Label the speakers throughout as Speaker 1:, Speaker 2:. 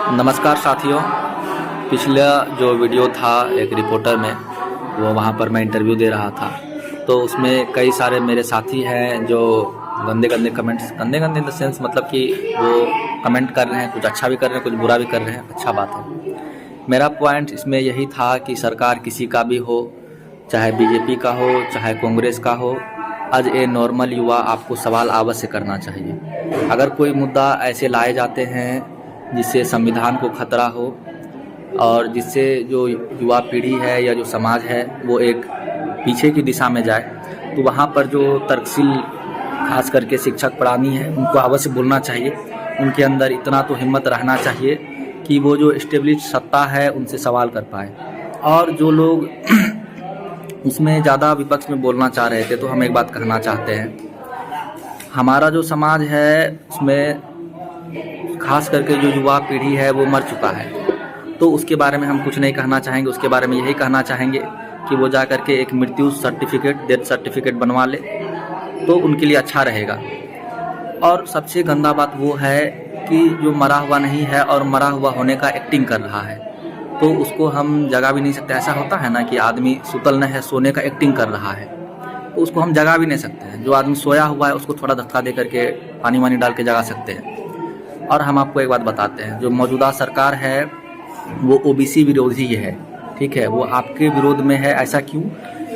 Speaker 1: नमस्कार साथियों। पिछला जो वीडियो था एक रिपोर्टर में, वो वहाँ पर मैं इंटरव्यू दे रहा था, तो उसमें कई सारे मेरे साथी हैं जो गंदे गंदे कमेंट्स, गंदे गंदे इन द सेंस मतलब कि वो कमेंट कर रहे हैं, कुछ अच्छा भी कर रहे हैं, कुछ बुरा भी कर रहे हैं। अच्छा बात है। मेरा पॉइंट इसमें यही था कि सरकार किसी का भी हो, चाहे बीजेपी का हो, चाहे कांग्रेस का हो, आज ए नॉर्मल युवा आपको सवाल अवश्य करना चाहिए। अगर कोई मुद्दा ऐसे लाए जाते हैं जिससे संविधान को खतरा हो और जिससे जो युवा पीढ़ी है या जो समाज है वो एक पीछे की दिशा में जाए, तो वहाँ पर जो तर्कशील खास करके शिक्षक प्राणी है उनको अवश्य बोलना चाहिए। उनके अंदर इतना तो हिम्मत रहना चाहिए कि वो जो एस्टेब्लिश सत्ता है उनसे सवाल कर पाए। और जो लोग उसमें ज़्यादा विपक्ष में बोलना चाह रहे थे, तो हम एक बात कहना चाहते हैं, हमारा जो समाज है उसमें खास करके जो युवा पीढ़ी है वो मर चुका है, तो उसके बारे में हम कुछ नहीं कहना चाहेंगे। उसके बारे में यही कहना चाहेंगे कि वो जा करके एक मृत्यु सर्टिफिकेट, डेथ सर्टिफिकेट बनवा ले तो उनके लिए अच्छा रहेगा। और सबसे गंदा बात वो है कि जो मरा हुआ नहीं है और मरा हुआ होने का एक्टिंग कर रहा है, तो उसको हम जगा भी नहीं सकते। ऐसा होता है ना कि आदमी सुतल न है, सोने का एक्टिंग कर रहा है, तो उसको हम जगा भी नहीं सकते हैं। जो आदमी सोया हुआ है उसको थोड़ा धक्का दे करके पानी वानी डाल के जगा सकते हैं। और हम आपको एक बात बताते हैं, जो मौजूदा सरकार है वो ओबीसी विरोधी है, ठीक है। वो आपके विरोध में है। ऐसा क्यों?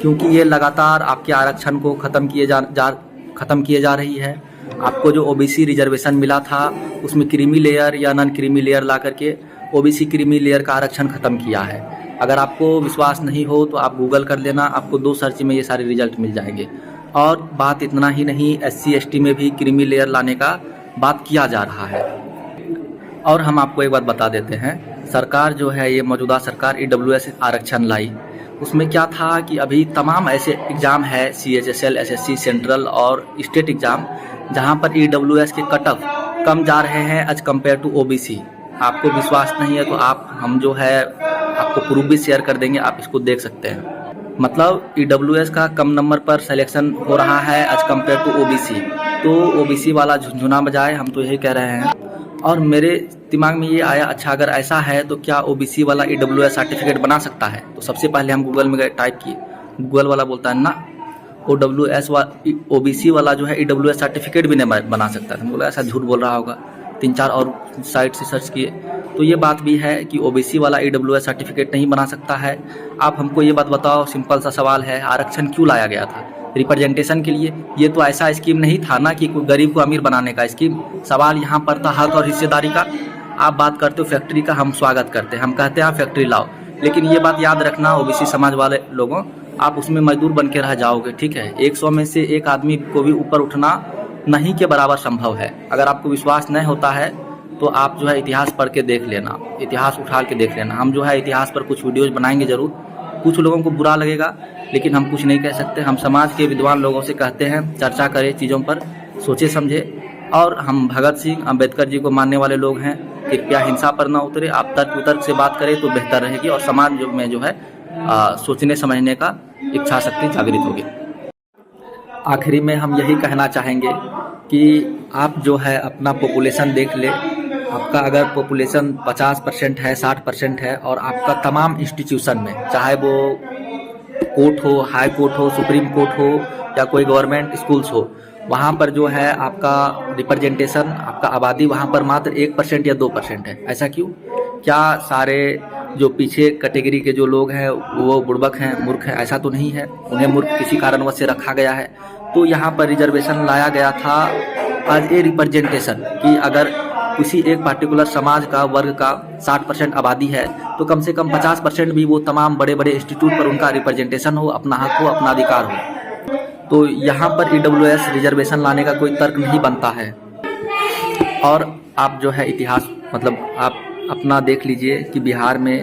Speaker 1: क्योंकि ये लगातार आपके आरक्षण को ख़त्म किए जा रही है। आपको जो ओबीसी रिजर्वेशन मिला था उसमें क्रीमी लेयर या नॉन क्रीमी लेयर ला करके ओबीसी क्रीमी लेयर का आरक्षण ख़त्म किया है। अगर आपको विश्वास नहीं हो तो आप गूगल कर लेना, आपको 2 सर्च में ये सारे रिजल्ट मिल जाएंगे। और बात इतना ही नहीं, SC ST में भी क्रीमी लेयर लाने का बात किया जा रहा है। और हम आपको एक बात बता देते हैं, सरकार जो है ये मौजूदा सरकार EWS आरक्षण लाई, उसमें क्या था कि अभी तमाम ऐसे एग्ज़ाम है CHSL, SSC, सेंट्रल और स्टेट एग्ज़ाम, जहां पर EWS के कट ऑफ कम जा रहे हैं एज कम्पेयर टू OBC। आपको विश्वास नहीं है तो हम जो है आपको प्रूफ भी शेयर कर देंगे, आप इसको देख सकते हैं। मतलब EWS का कम नंबर पर सिलेक्शन हो रहा है एज कम्पेयर टू OBC, तो OBC वाला झुनझुना बजाए, हम तो यही कह रहे हैं। और मेरे दिमाग में ये आया, अच्छा अगर ऐसा है तो क्या OBC वाला EWS सर्टिफिकेट बना सकता है? तो सबसे पहले हम गूगल में गए, टाइप किए, गूगल वाला बोलता है ना OBC वाला जो है EWS सर्टिफिकेट भी नहीं बना सकता था। बोला ऐसा झूठ बोल रहा होगा। 3-4 और साइट से सर्च किए तो ये बात भी है कि OBC वाला EWS सर्टिफिकेट नहीं बना सकता है। आप हमको ये बात बताओ, सिंपल सा सवाल है, आरक्षण क्यों लाया गया था? रिप्रेजेंटेशन के लिए। ये तो ऐसा स्कीम नहीं था ना कि कोई गरीब को अमीर बनाने का स्कीम। सवाल यहाँ पर था हक और हिस्सेदारी का। आप बात करते हो फैक्ट्री का, हम स्वागत करते हैं, हम कहते हैं फैक्ट्री लाओ, लेकिन ये बात याद रखना OBC समाज वाले लोगों, आप उसमें मजदूर बन के रह जाओगे, ठीक है। 100 में से एक आदमी को भी ऊपर उठना नहीं के बराबर संभव है। अगर आपको विश्वास नहीं होता है तो आप जो है इतिहास पढ़ के देख लेना, इतिहास उठा के देख लेना। हम जो है इतिहास पर कुछ वीडियोज़ बनाएंगे ज़रूर। कुछ लोगों को बुरा लगेगा लेकिन हम कुछ नहीं कह सकते। हम समाज के विद्वान लोगों से कहते हैं चर्चा करें चीज़ों पर, सोचे समझे। और हम भगत सिंह, अम्बेडकर जी को मानने वाले लोग हैं, कृपया हिंसा पर ना उतरे। आप तर्क वितर्क से बात करें तो बेहतर रहेगी और समाज में जो है सोचने समझने का इच्छा शक्ति जागृत होगी। आखिरी में हम यही कहना चाहेंगे कि आप जो है अपना पॉपुलेशन देख ले। आपका अगर पॉपुलेशन 50% है, 60% है, और आपका तमाम इंस्टीट्यूशन में, चाहे वो कोर्ट हो, हाई कोर्ट हो, सुप्रीम कोर्ट हो या कोई गवर्नमेंट स्कूल्स हो, वहाँ पर जो है आपका रिप्रेजेंटेशन, आपका आबादी वहाँ पर मात्र 1% या 2% है। ऐसा क्यों? क्या सारे जो पीछे कैटेगरी के जो लोग हैं वो बुड़बक हैं, मूर्ख हैं? ऐसा तो नहीं है। उन्हें मूर्ख किसी कारणवश से रखा गया है। तो यहाँ पर रिजर्वेशन लाया गया था एज ए रिप्रेजेंटेशन कि अगर किसी एक पार्टिकुलर समाज का, वर्ग का 60% आबादी है तो कम से कम 50% भी वो तमाम बड़े बड़े इंस्टीट्यूट पर उनका रिप्रेजेंटेशन हो, अपना हक हो, अपना अधिकार हो। तो यहाँ पर EWS रिजर्वेशन लाने का कोई तर्क नहीं बनता है। और आप जो है इतिहास, मतलब आप अपना देख लीजिए कि बिहार में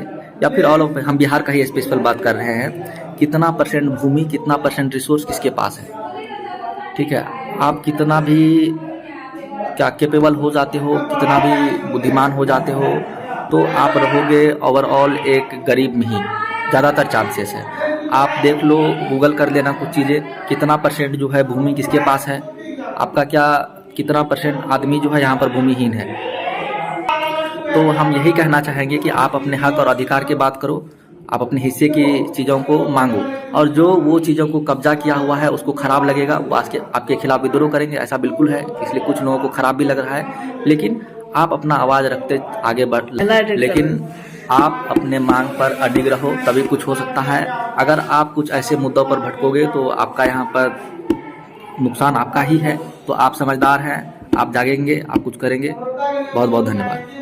Speaker 1: या फिर ऑल ओवर, हम बिहार का ही स्पेशल बात कर रहे हैं, कितना % भूमि, कितना % रिसोर्स किसके पास है, ठीक है। आप कितना भी क्या कैपेबल हो जाते हो, कितना भी बुद्धिमान हो जाते हो, तो आप रहोगे ओवरऑल एक गरीब में ही ज़्यादातर चांसेस है। आप देख लो, गूगल कर लेना कुछ चीज़ें, कितना % जो है भूमि किसके पास है, आपका क्या कितना % आदमी जो है यहाँ पर भूमिहीन है। तो हम यही कहना चाहेंगे कि आप अपने हक और अधिकार की बात करो, आप अपने हिस्से की चीज़ों को मांगो, और जो वो चीज़ों को कब्जा किया हुआ है उसको ख़राब लगेगा वो आपके खिलाफ विद्रोह करेंगे, ऐसा बिल्कुल है। इसलिए कुछ लोगों को ख़राब भी लग रहा है, लेकिन आप अपना आवाज़ रखते आगे बढ़, लेकिन आप अपने मांग पर अडिग रहो, तभी कुछ हो सकता है। अगर आप कुछ ऐसे मुद्दों पर भटकोगे तो आपका यहाँ पर नुकसान आपका ही है। तो आप समझदार हैं, आप जागेंगे, आप कुछ करेंगे। बहुत बहुत धन्यवाद।